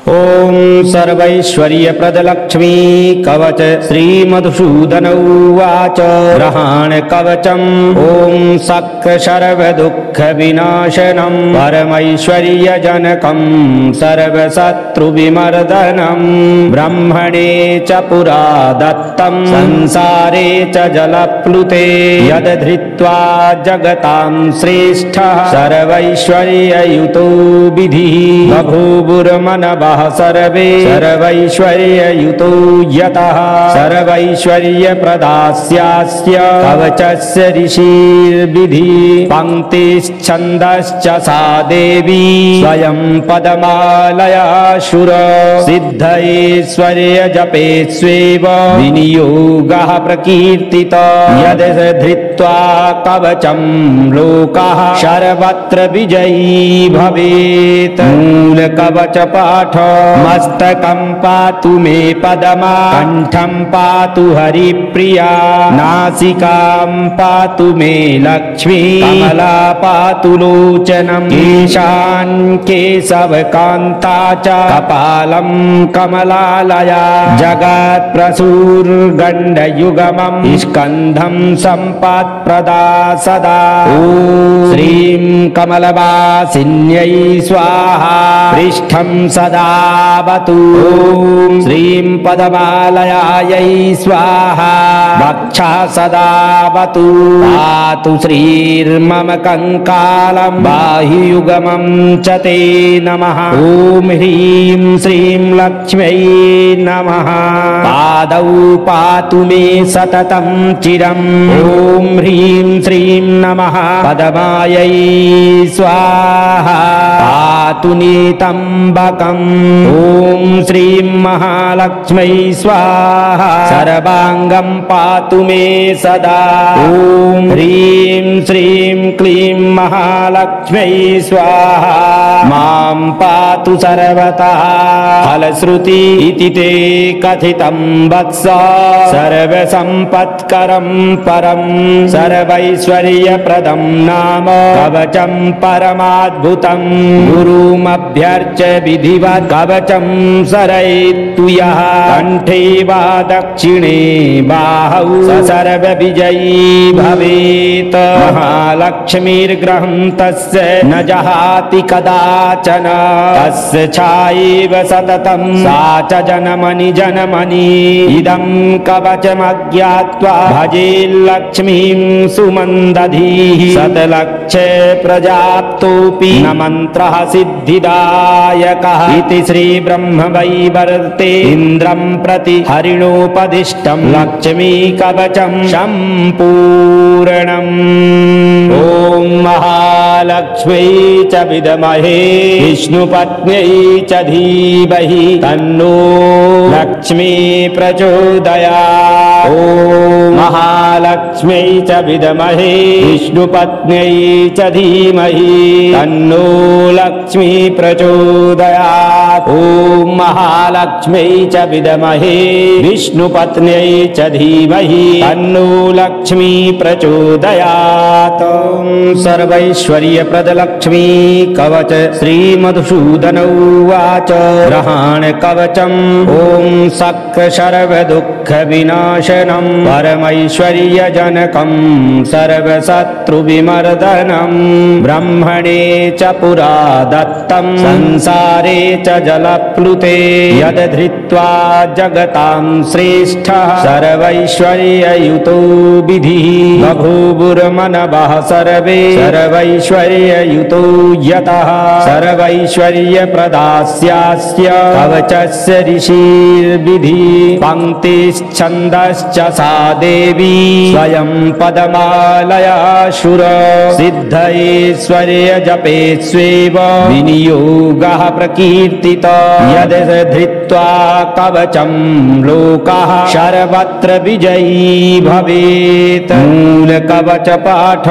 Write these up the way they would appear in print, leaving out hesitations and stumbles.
ओम सर्वैश्वर्यप्रदलक्ष्मी कवच श्रीमधुसूदन उवाच ग्रहाण कवचम् ओम सक्कशर्वदुःखविनाशनम् परमैश्वर्यजनकम् सर्वशत्रुविमर्दनम् ब्रह्मणे च पुरा दत्तम् संसारे च जलप्लुते यदधृत्वा जगतां श्रेष्ठः सर्वैश्वर्ययुतो विधिः बभूवुर्मनवः सर्वे सर्वैश्वर्ययुतो यतः सर्वैश्वर्यप्रदास्यास्य कवचस्य ऋषिर्विधि पङ्क्तिश्छन्दश्च सा देवी स्वयं पदमालयाशुर सिद्धैश्वर्यजपे स्वेव विनियोगः प्रकीर्तितः यद् धृत्वा कवचं लोकः सर्वत्र विजयी भवेत् मूलकवच पाठ मस्तकं पातु मे पदमा कंठं पातु हरिप्रिया नासिकां पातु मे लक्ष्मी कमला पातु लोचनं केशान् केशवकान्ता च कपालं कमलालया जगत्प्रसूर्गण्डयुगमं स्कन्धं सम्पत्प्रदा सदा ॐ श्रीं कमलवासिन्यै स्वाहा पृष्ठं सदावतु ॐ श्रीं पदमालयायै स्वाहा वक्षा सदावतु पातु श्रीर्मम कंकालं बाह्युगमं च ते नमः ॐ ह्रीं श्रीं लक्ष्म्यै नमः पादौ पातु मे सततं चिरं ॐ ह्रीं श्रीं नमः पदमायै स्वाहा पातु नीतम्बकम् ॐ श्रीं महालक्ष्म्यै स्वाहा सर्वाङ्गं पातु मे सदा ॐ ह्रीं श्रीं क्लीं महालक्ष्म्यै स्वाहा मां पातु सर्वतः फलश्रुति इति ते कथितं वत्स सर्वसम्पत्करं परं सर्वैश्वर्यप्रदं नाम कवचं परमाद्भुतं गुरुमभ्यर्च्य विधिवत् कवचं सरयितु यः कण्ठे वा दक्षिणे बाहौ स सर्वविजयी भवेत् महालक्ष्मीर्ग्रहं तस्य न जहाति कदाचन तस्य छायैव सततं सा च जनमनि जनमनि इदं कवचमज्ञात्वा भजे लक्ष्मीं सुमन्दधीः शतलक्षे प्रजाप्तोऽपि न मन्त्रः सिद्धिदायकः इति श्रीब्रह्मवैवर्ते इन्द्रं प्रति हरिणोपदिष्टं लक्ष्मी कवचं सम्पूर्णम् ॐ महालक्ष्म्यै च विद्महे विष्णुपत्न्यै च धीमहि तन्नो लक्ष्मी प्रचोदयात् ॐ महालक्ष्म्यै च विद्महे विष्णुपत्न्यै च धीमहि तन्नो लक्ष्मी प्रचोदयात् ॐ महालक्ष्म्यै च विद्महे विष्णुपत्न्यै च धीमहि तन्नो लक्ष्मी प्रचोदयात् सर्वैश्वर्यप्रदलक्ष्मी कवच श्रीमधुसूदन उवाच ग्रहाण कवचम् ॐ सक्कशर्वदुःखविनाशनम् परमैश्वर्यजनकं सर्वशत्रुविमर्दनम् ब्रह्मणे च पुरा दत्तं संसारे च जलप्लुते यदधृत्वा जगतां श्रेष्ठः सर्वैश्वर्ययुतो विधिः बभूवुर्मनवः सर्वे सर्वैश्वर्ययुतो यतः सर्वैश्वर्यप्रदास्यास्य कवचस्य ऋषिर्विधि पङ्क्तिश्छन्दश्च सा देवी स्वयं पदमालयाशुर सिद्धैश्वर्यजपे स्वेव विनियोगः प्रकीर्तितः यद् धृत्वा कवचं लोकः सर्वत्र विजयी भवेत् मूलकवच पाठ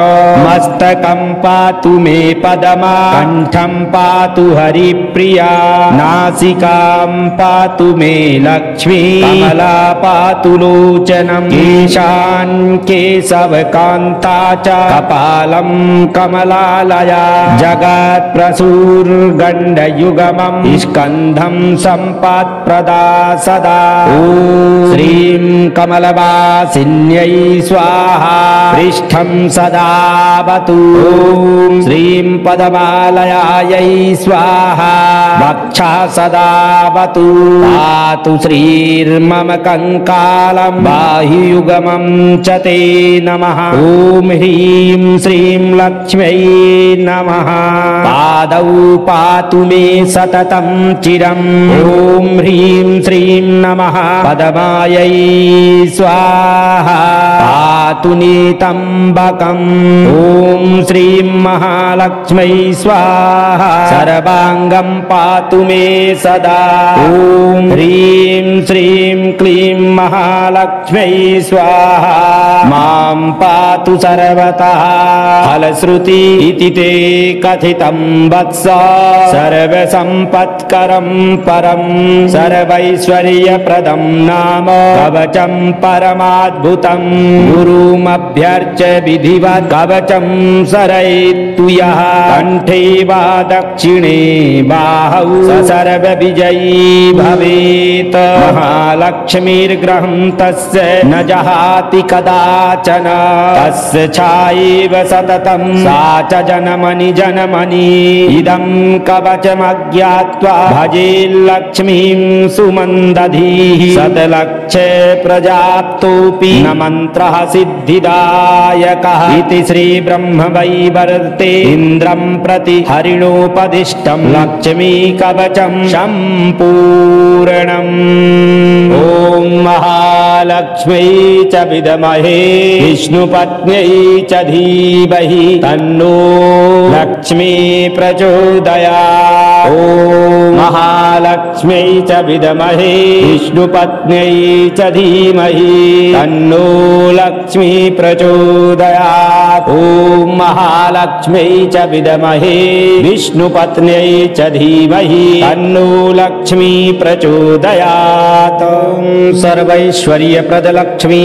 मस्तकं पातु मे पदमा कंठं पातु हरिप्रिया नासिकां पातु मे लक्ष्मी कमला पातु लोचनं लोचनम् केशान् केशवकान्ता च कपालं कमलालया जगत्प्रसूर्गण्डयुगमम् स्कन्धं सम्पत्प्रदा सदा ॐ श्रीं कमलवासिन्यै स्वाहा पृष्ठं सदावतु ॐ श्रीं पद्ममालयायै स्वाहा वक्षा सदावतु पातु श्रीर्मम कंकालं बाहुयुगमं च ते नमः ॐ ह्रीं श्रीं लक्ष्म्यै नमः पादौ पातु मे सततं चिरम् ॐ ह्रीं श्रीं नमः पद्मायै स्वाहा पातु नितम्बकम् ॐ श्रीं महालक्ष्म्यै स्वाहा सर्वाङ्गं पातु मे सदा ॐ ह्रीं श्रीं क्लीं महालक्ष्म्यै स्वाहा मां पातु सर्वतः फलश्रुति इति ते कथितं वत्स सर्वसम्पत्करं परं सर्वैश्वर्यप्रदं नाम कवचं परमाद्भुतं गुरुमभ्यर्च्य विधिवत् कवचं सरयितु यः कण्ठे वा दक्षिणे बाहौ स सर्वविजयी भवेत् महालक्ष्मीर्ग्रहं तस्य न जहाति कदाचन तस्य छायैव सततं सा च जनमनि जनमनि इदं कवचमज्ञात्वा भजे लक्ष्मीं सुमन्दधीः शतलक्षे प्रजाप्तोऽपि न मन्त्रः सिद्धिदायकः इति श्रीब्रह्मवैवर्ते इन्द्रं प्रति हरिणोपदिष्टं लक्ष्मी कवचं सम्पूर्णम् ॐ महालक्ष्म्यै च विद्महे विष्णुपत्न्यै च धीमहि तन्नो लक्ष्मी प्रचोदयात् ॐ महालक्ष्म्यै च विद्महे विष्णुपत्न्यै च धीमहि तन्नो लक्ष्मी प्रचोदयात् ॐ महालक्ष्म्यै च विद्महे विष्णुपत्न्यै च धीमहि तन्नो लक्ष्मी प्रचोदयात् सर्वैश्वर्यप्रदलक्ष्मी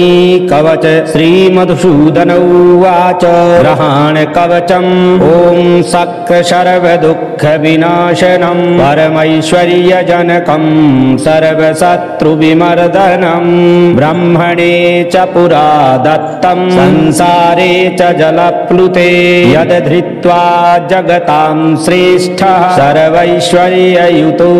कवच श्रीमधुसूदन उवाच ग्रहाण कवचम् ॐ सक्कशर्वदुःखविनाशनं परमैश्वर्यजनकं सर्वशत्रुविमर्दनं ब्रह्मणे च पुरा दत्तं संसारे च जलप्लुते यद्धृत्वा जगतां श्रेष्ठः सर्वैश्वर्ययुतो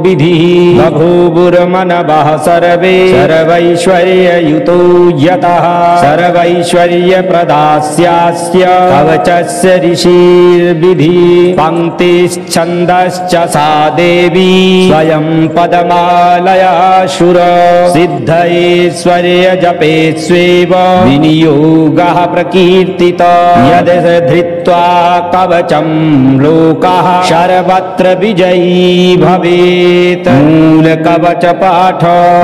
विधिः बभूवुर्मनवः सर्वे सर्वैश्वर्ययुतो यतः सर्वैश्वर्यप्रदास्यास्य कवचस्य ऋषिर्विधि पङ्क्तिश्छन्दश्च सा देवी स्वयं पद्ममालयाशुर सिद्धैश्वर्यजपे स्वेव विनियोगः प्रकीर्तितः यद् धृत्वा कवचं लोकः सर्वत्र विजयी भवेत् मूलकवचपाठ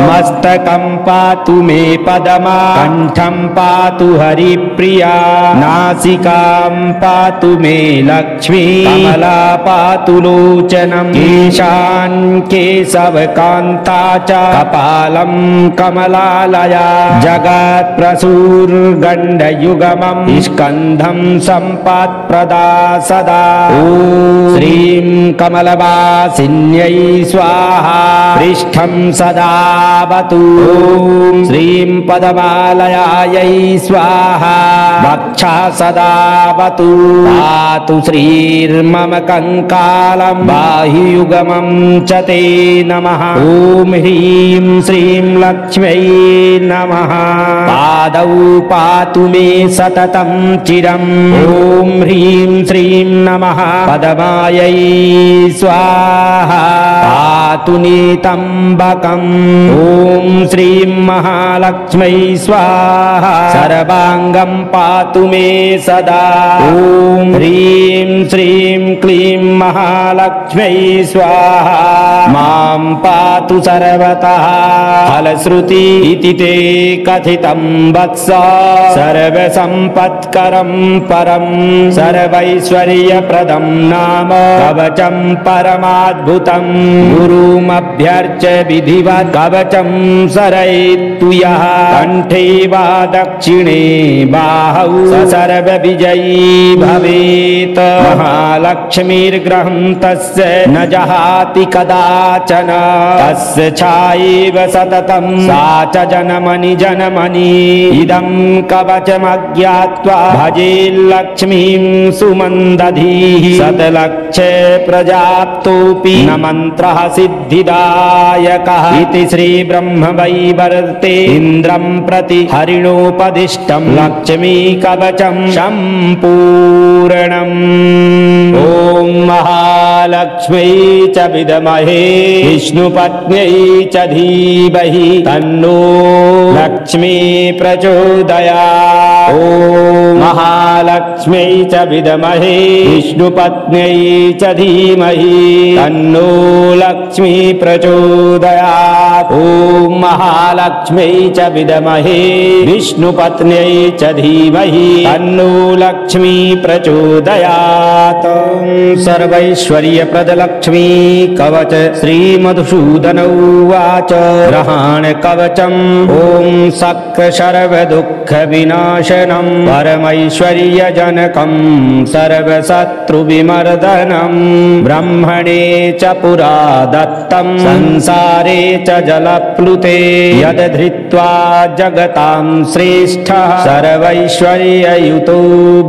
मस्तकं पातु मे पद्मा कण्ठं पातु हरिप्रिया नासिकां पातु मे लक्ष्मी कमला पातु लोचनं केशान् केशवकान्ता च कपालं कमलालया जगत्प्रसूर्गण्डयुगमं स्कन्धं सम्पत्प्रदा सदा ॐ श्रीं कमलवासिन्यै स्वाहा पृष्ठं सदावतु ॐ श्रीं पद्ममालयायै स्वाहा वक्षा सदावतु पातु श्रीर्मम कंकालं बाहुयुगमं च ते नमः ॐ ह्रीं श्रीं लक्ष्म्यै नमः पादौ पातु मे सततं चिरम् ॐ ह्रीं श्रीं नमः पद्मायै स्वाहा पातु नितम्बकम् ॐ श्रीं महालक्ष्म्यै स्वाहा सर्वाङ्गं पातु मे सदा ॐ ह्रीं श्रीं क्लीं महालक्ष्म्यै स्वाहा मां पातु सर्वतः फलश्रुति इति ते कथितं वत्स सर्वसम्पत्करं परं सर्वैश्वर्यप्रदं नाम कवचं परमाद्भुतं गुरु गुरुमभ्यर्च्य विधिवत् कवचं सरयेत्तु यः कण्ठे वा दक्षिणे बाहौ स सर्वविजयी भवेत् महालक्ष्मीर्ग्रहं तस्य न जहाति कदाचन तस्य छायेव सततं सा च जनमनि जनमनि इदं कवचमज्ञात्वा भजेल्लक्ष्मीं सुमन्दधीः शतलक्षे प्रजाप्तोऽपि न मन्त्रः सिद्धिदायकः इति श्रीब्रह्मवैवर्ते इन्द्रं प्रति हरिणोपदिष्टं लक्ष्मी कवचं सम्पूर्णम् ॐ महालक्ष्म्यै च विद्महे विष्णुपत्न्यै च धीमहि तन्नो लक्ष्मी प्रचोदयात् ॐ महालक्ष्म्यै च विद्महे विष्णुपत्न्यै च धीमहि तन्नो लक्ष्मी प्रचोदयात् ॐ महालक्ष्म्यै च विद्महे विष्णुपत्न्यै च धीमहि तन्नो लक्ष्मी प्रचोदयात् सर्वैश्वर्यप्रदलक्ष्मी कवच श्रीमधुसूदन उवाच ग्रहाण कवचम् ॐ सक्र सर्वदुःखविनाशनं परमैश्वर्यजनकं सर्वशत्रुविमर्दनं ब्रह्मणे च पुरा दत्तं संसारे च जलप्लुते यद्धृत्वा जगतां श्रेष्ठः सर्वैश्वर्ययुतो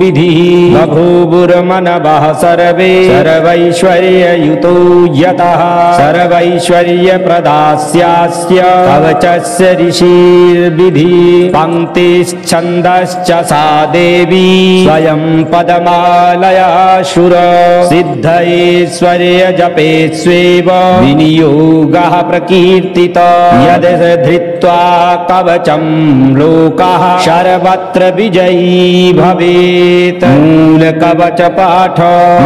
विधिः बभूवुर्मनवः सर्वे सर्वैश्वर्ययुतो यतः सर्वैश्वर्यप्रदास्यास्य कवचस्य ऋषिर्विधि पङ्क्तिश्छन्दश्च सा देवी स्वयं पदमालयाशुर सिद्धैश्वर्यजपे स्वेव विनियोगः प्रकीर्तितः यद् धृत्वा कवचं लोकः सर्वत्र विजयी भवेत् मूलकवचपाठ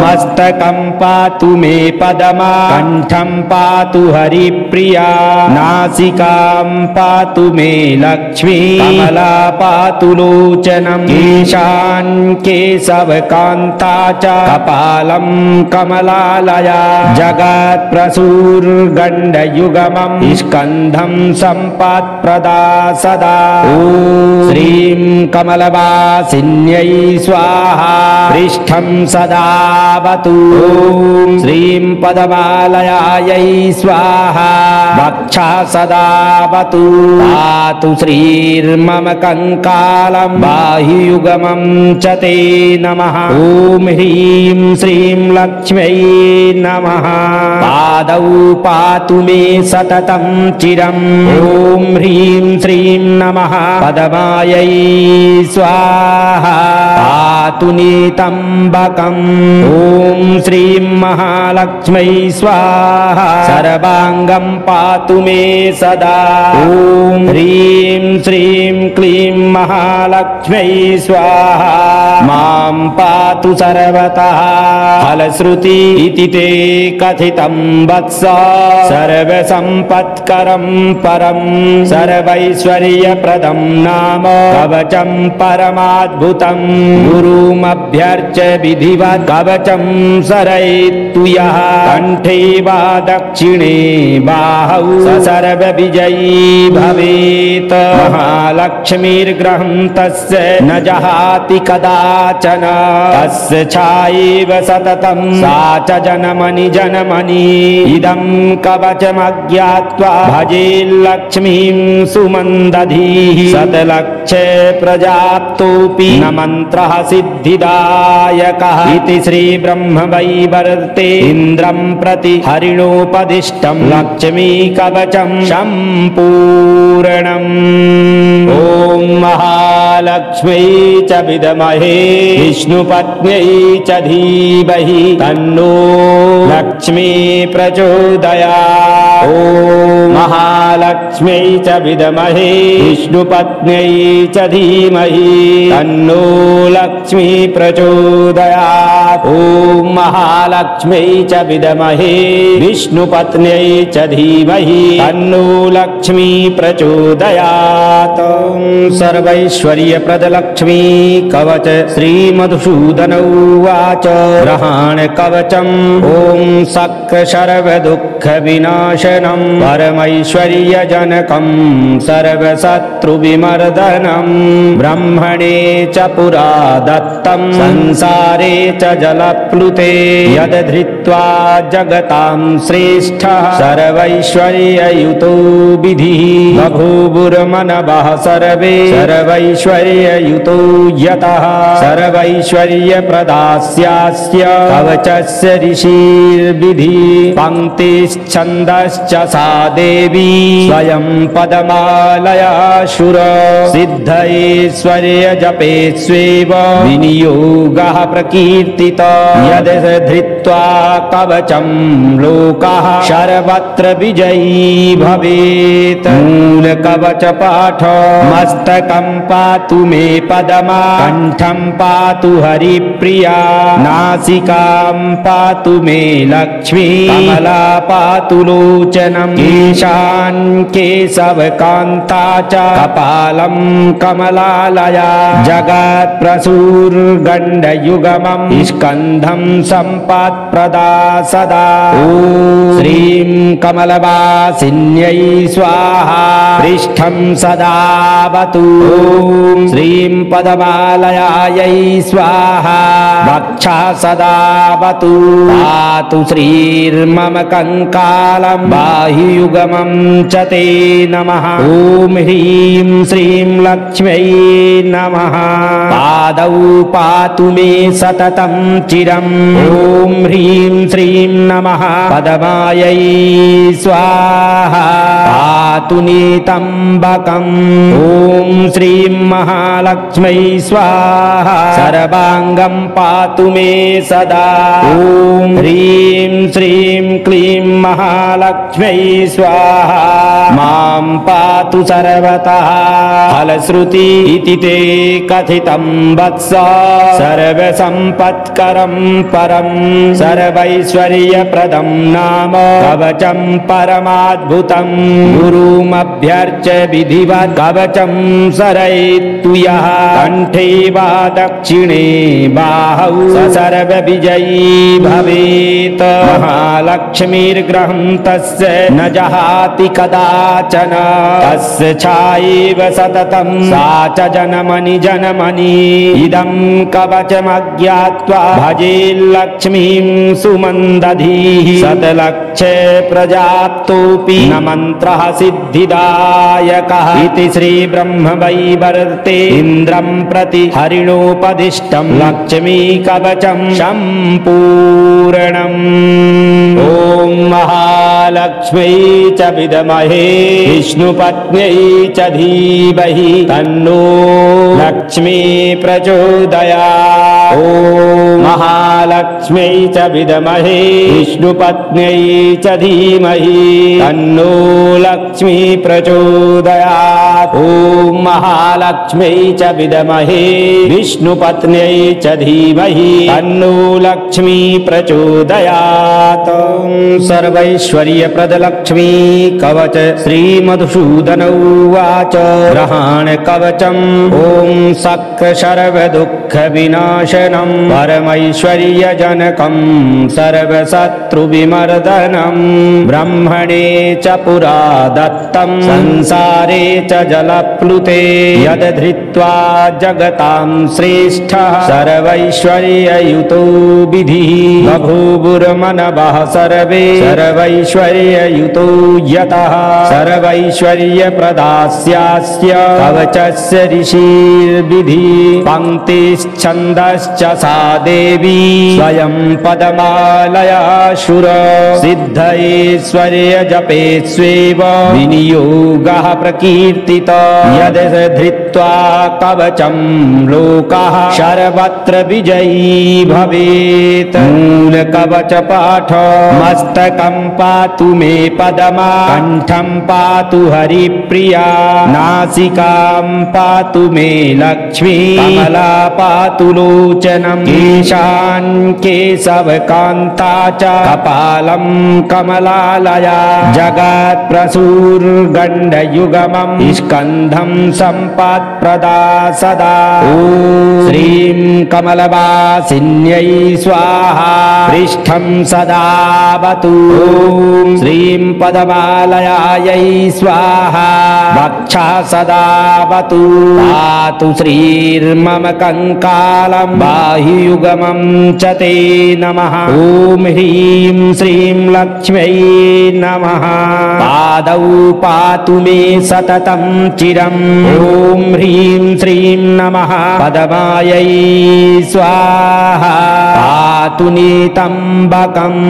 मस्तकं पातु मे पदमा कण्ठं पातु हरिप्रिया नासिकां पातु मे लक्ष्मी कमला पातु लोचनं केशान् केशवकान्ता च कपालं कमलालया जगत्प्रसूर्गण्डयुगमं स्कन्धं सम्पत्प्रदा सदा ॐ श्रीं कमलवासिन्यै स्वाहा पृष्ठं सदावतु ॐ श्रीं पदमालयायै स्वाहा वक्षा सदावतु पातु श्रीर्मम कंकालं बाह्युगमं च ते नमः ॐ ह्रीं श्रीं लक्ष्म्यै नमः पादौ पातु मे सततं चिरं ॐ ह्रीं श्रीं नमः पदमायै स्वाहा पातु नीतम्बकम् ॐ श्रीं महालक्ष्म्यै स्वाहा सर्वाङ्गं पातु मे सदा ॐ ह्रीं श्रीं क्लीं महालक्ष्म्यै स्वाहा मां पातु सर्वतः फलश्रुति इति ते कथितं वत्स सर्वसम्पत्करं परं सर्वैश्वर्यप्रदं नाम कवचं परमाद्भुतं गुरुमभ्यर्च्य विधिवत् कवचं सरयेत्तु यः कण्ठे वा दक्षिणे बाहौ स सर्वविजयी भवेत् महालक्ष्मीर्ग्रहं तस्य न जहाति कदाचन तस्य छायेव सततं सा च जनमनि जनमनि इदं कवचमज्ञात्वा भजेल्लक्ष्मीं सुमन्दधीः शतलक्षे प्रजाप्तोऽपि न मन्त्रः सिद्धिदायकः इति श्रीब्रह्मवैवर्ते इन्द्रं प्रति हरिणोपदिष्टं लक्ष्मी कवचं सम्पूर्णम् ॐ महालक्ष्म्यै च विद्महे विष्णुपत्न्यै च धीमहि तन्नो लक्ष्मी प्रचोदयात् ॐ महालक्ष्मी महालक्ष्म्यै च विद्महे विष्णुपत्न्यै च धीमहि तन्नो लक्ष्मी प्रचोदयात्। ॐ महालक्ष्म्यै च विद्महे विष्णुपत्न्यै च धीमहि तन्नो लक्ष्मी प्रचोदयात्। सर्वैश्वर्यप्रदलक्ष्मी कवच श्रीमधुसूदन उवाच ग्रहाण कवचम् ॐ सक्र सर्वदुःखविनाशनं परमैश्वर्यजनकं सर्वशत्रुविमर्दनं ब्रह्मणे च पुरा दत्तं संसारे च जलप्लुते यद्धृत्वा जगतां श्रेष्ठः सर्वैश्वर्ययुतो विधिः बभूवुर्मनवः सर्वे सर्वैश्वर्ययुतो यतः सर्वैश्वर्यप्रदास्यास्य कवचस्य ऋषिर्विधि पङ्क्तिश्छन्दश्च सा देवी स्वयं पदमालया शुर सिद्धैश्वर्यजपे स्वेव विनियोगः प्रकीर्तितः यद् धृत्वा कवचं लोकः सर्वत्र विजयी भवेत्। मूलकवचपाठ मस्तकं पातु मे पदमा कण्ठं पातु हरिप्रिया नासिकां पातु मे लक्ष्मी कमला पातु लोचनं केशान् केशवकान्ता च कपालं कमलालया जगत्प्रसूर्गण्डयुगमं स्कन्धं सम्पत्प्रदा सदा। ॐ श्रीं कमलवासिन्यै स्वाहा पृष्ठं सदावतु। ॐ श्रीं पदमालयायै स्वाहा वक्षा सदावतु पातु श्रीर्मम कंकालं बाह्युगमं च ते नमः। ॐ ह्रीं श्रीं लक्ष्म्यै नमः पादौ पातु मे सततं चिरम्। ॐ ह्रीं श्रीं नमः पदमायै स्वाहा पातु नितम्बकम्। ॐ श्रीं महालक्ष्म्यै स्वाहा सर्वाङ्गं पातु मे सदा। ॐ ह्रीं श्रीं क्लीं महालक्ष्म्यै स्वाहा मां पातु सर्वतः। फलश्रुति इति ते कथितं वत्स सर्वसम्पत्करं परं सर्वैश्वर्यप्रदं नाम कवचं परमाद्भुतं गुरुमभ्यर्च्य विधिवत् कवचं सरयितु यः कण्ठे वा दक्षिणे बाहौ स सर्वविजयी भवेत्। महालक्ष्मीर्ग्रहं तस्य न जहाति कदाचन तस्य छायैव सततं सा च जनमनि जनमनि इदं कवचमज्ञात्वा भजे लक्ष्मीं सुमन्दधीः शतलक्षे प्रजाप्तोऽपि न मन्त्रः सिद्धिदायकः इति श्रीब्रह्मवैवर्ते इन्द्रं प्रति हरिणोपदिष्टं लक्ष्मी कवचं सम्पूर्णम्। ॐ महालक्ष्म्यै च विद्महे विष्णुपत्न्यै च धीमहि तन्नो लक्ष्मी प्रचोदयात्। ॐ महालक्ष्म्यै च विद्महे विष्णुपत्न्यै च धीमहि तन्नो लक्ष्मी प्रचोदयात्। ॐ महालक्ष्म्यै च विद्महे विष्णुपत्न्यै च धीमहि तन्नो लक्ष्मी प्रचोदयात्। सर्वैश्वर्यप्रदलक्ष्मी कवच श्रीमधुसूदन उवाच ग्रहाण कवचम् ॐ सक्र सर्वदुःखविनाशनं परमैश्वर्यजनकं सर्वशत्रुविमर्दनं ब्रह्मणे च पुरा दत्तं संसारे च जलप्लुते यद्धृत्वा जगतां श्रेष्ठः सर्वैश्वर्ययुतो विधिः बभूवुर्मनवः सर्वे सर्वैश्वर्ययुतो यतः सर्वैश्वर्यप्रदास्यास्य कवचस्य ऋषिर्विधि पङ्क्तिश्छन्दश्च सा देवी स्वयं पदमालयाशुर सिद्धैश्वर्य जपे स्वेव विनियोगः प्रकीर्तितो यद् धृत्वा कवचं लोकः सर्वत्र विजयी भवेत् मूल कवच पाठ मस्तकं पातु मे पदमा कंठं पातु हरिप्रिया नासिकां पातु मे लक्ष्मी कमला पातु लोचनं केशान् केशवकान्ता च कपालं कमलालया जगत्प्रसूर्गण्डयुगमं स्कन्धं सम्पत्प्रदा सदा ॐ श्रीं कमलवासिन्यै स्वाहा पृष्ठं सदावतु ॐ श्रीं पदमालयायै स्वाहा वक्षा सदावतु पातु श्रीर्मम कंकालं बाह्युगमं च ते नमः ॐ ह्रीं श्रीं लक्ष्म्यै नमः पादौ पातु मे सततं चिरं ॐ ह्रीं श्रीं नमः पदमायै स्वाहा पातु नितम्बकम्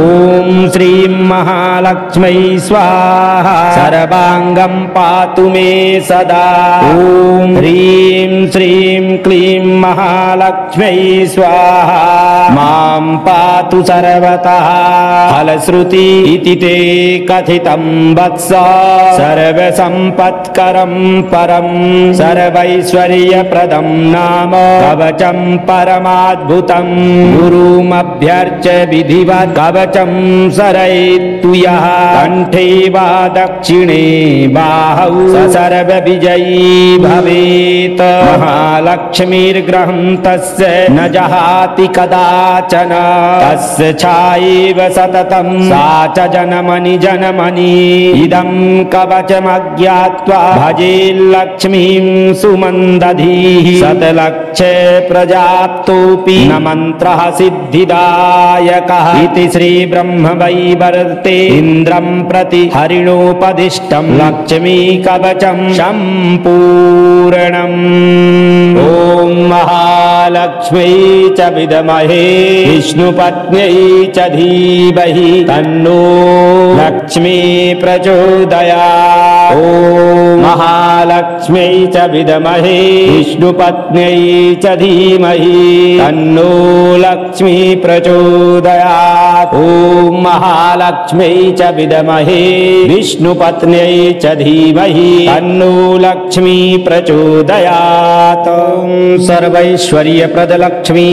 ॐ श्रीं महालक्ष्म्यै स्वाहा सर्वाङ्गं पातु मे सदा ॐ ह्रीं श्रीं क्लीं महालक्ष्म्यै स्वाहा मां पातु सर्वतः फलश्रुति इति ते कथितं वत्स सर्वसम्पत्करं परं सर्वैश्वर्यप्रदं नाम कवचं परमाद्भुतं गुरुमभ्यर्च्य विधिवत् कवचं सरयितु यः कण्ठे वा दक्षिणे बाहौ स सर्वविजयी भवेत् महालक्ष्मीर्ग्रहं तस्य न जहाति कदाचन तस्य छायैव सततं सा च जनमनि जनमनि इदं कवचमज्ञात्वा भजे लक्ष्मीं सुमन्दधीः शतलक्षे प्रजाप्तोऽपि न मन्त्रः सिद्धिदायकः इति श्रीब्रह्मवैवर्ते इन्द्रं प्रति हरिणोपदिष्टं लक्ष्मी कवचं सम्पूर्णम् ॐ महालक्ष्म्यै च विद्महे विष्णुपत्न्यै च धीमहि तन्नो लक्ष्मी प्रचोदयात् ॐ महालक्ष्म्यै च विद्महे विष्णुपत्न्यै च धीमहि तन्नो लक्ष्मी प्रचोदयात् ॐ महालक्ष्म्यै च विद्महे विष्णुपत्न्यै च धीमहि तन्नो लक्ष्मी प्रचोदयात् सर्वैश्वर्यप्रदलक्ष्मी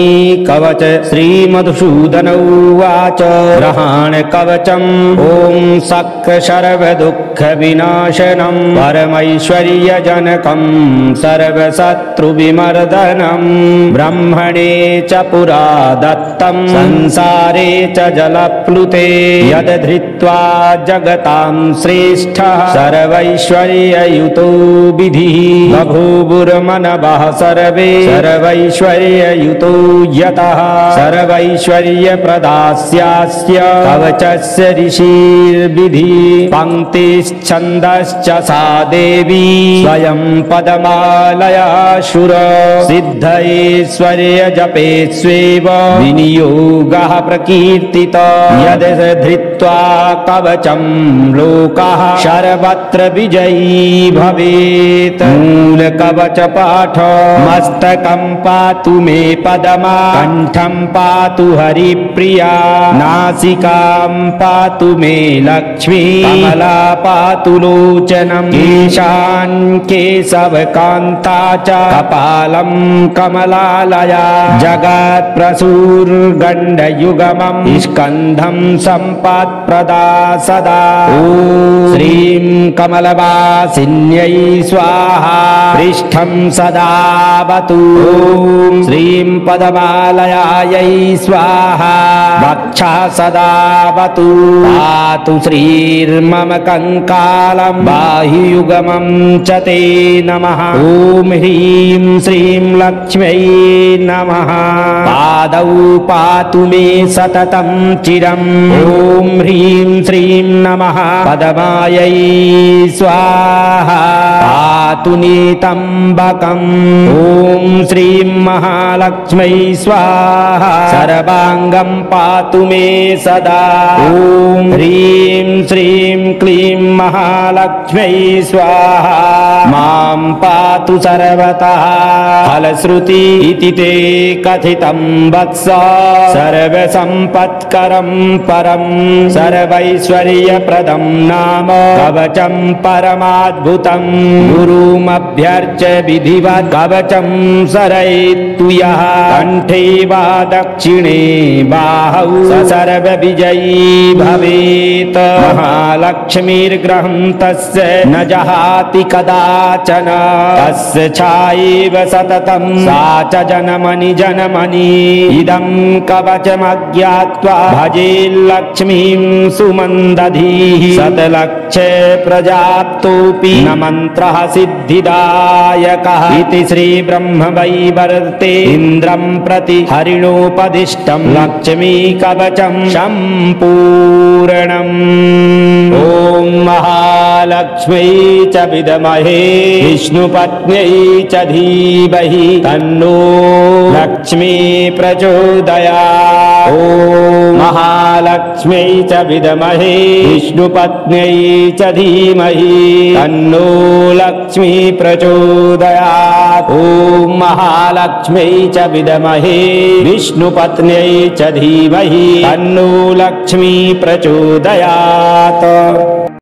कवच श्रीमधुसूदन उवाच ग्रहाण कवचम् ॐ सक्र सर्वदुःखविनाशनं परमैश्वर्यजनकं सर्वशत्रुविमर्दनं ब्रह्मणे च पुरा दत्तं संसारे च जलप्लुते यद् धृत्वा जगतां श्रेष्ठः सर्वैश्वर्ययुतो विधिः बभूवुर्मनवः सर्वे सर्वैश्वर्ययुतो यतः सर्वैश्वर्यप्रदास्यास्य कवचस्य ऋषिर्विधि पङ्क्तिश्छन्दश्च सा देवी स्वयं पदमालयाशुर सिद्धैश्वर्यजपे स्वेव विनियोगः प्रकीर्तितो यद् धृत्वा कवचं लोकः सर्वत्र विजयी भवेत् मूल कवच पाठ मस्तकं पातु मे पदमा कंठं पातु हरिप्रिया नासिकां पातु मे लक्ष्मी कमला पातु लोचनं केशान् केशवकान्ता च कपालं कमलालया जगत्प्रसूर्गण्डयुगमं स्कन्धं सम्पत्प्रदा सदा ॐ श्रीं कमलवासिन्यै स्वाहा पृष्ठं सदावतु ॐ श्रीं पदमालयायै स्वाहा वक्षा सदावतु पातु श्रीर्मम कंकालं बाह्युगमं च ते नमः ॐ ह्रीं श्रीं लक्ष्म्यै नमः पादौ पातु मे सततं चिरं ॐ ह्रीं श्रीं नमः पदमायै स्वाहा पातु नितम्बकम् ॐ श्रीं महालक्ष्मै स्वाहा सर्वाङ्गं पातु मे सदा ॐ ह्रीं श्रीं क्लीं महालक्ष्मै स्वाहा मां पातु सर्वतः फलश्रुति इति ते कथितं वत्स सर्वसम्पत्करं परं सर्वैश्वर्यप्रदं नाम कवचं परमाद्भुतं गुरुमभ्यर्च्य विधिवत् कवचं सरयितु यः कण्ठे वा दक्षिणे बाहौ स सर्वविजयी भवेत् महालक्ष्मीर्ग्रहं तस्य न जहाति कदाचन तस्य छायैव सततं सा च जनमनि जनमनि इदं कवचमज्ञात्वा भजे लक्ष्मीं सुमन्दधीः शतलक्ष प्रजाप्तोऽपि न मन्त्रः सिद्धिदायकः इति श्रीब्रह्मवैवर्ते इन्द्रं प्रति हरिणोपदिष्टं लक्ष्मी कवचं सम्पूर्णम् ॐ महालक्ष्म्यै च विद्महे विष्णुपत्न्यै च धीमहि तन्नो लक्ष्मी प्रचोदयात् ॐ महालक्ष्म्यै च विद्महे विष्णुपत्न्यै च धीमहि तन्नो लक्ष्मी प्रचोदयात् ॐ महालक्ष्म्यै च विद्महे विष्णुपत्न्यै च धीमहि तन्नो लक्ष्मी प्रचोदयात्।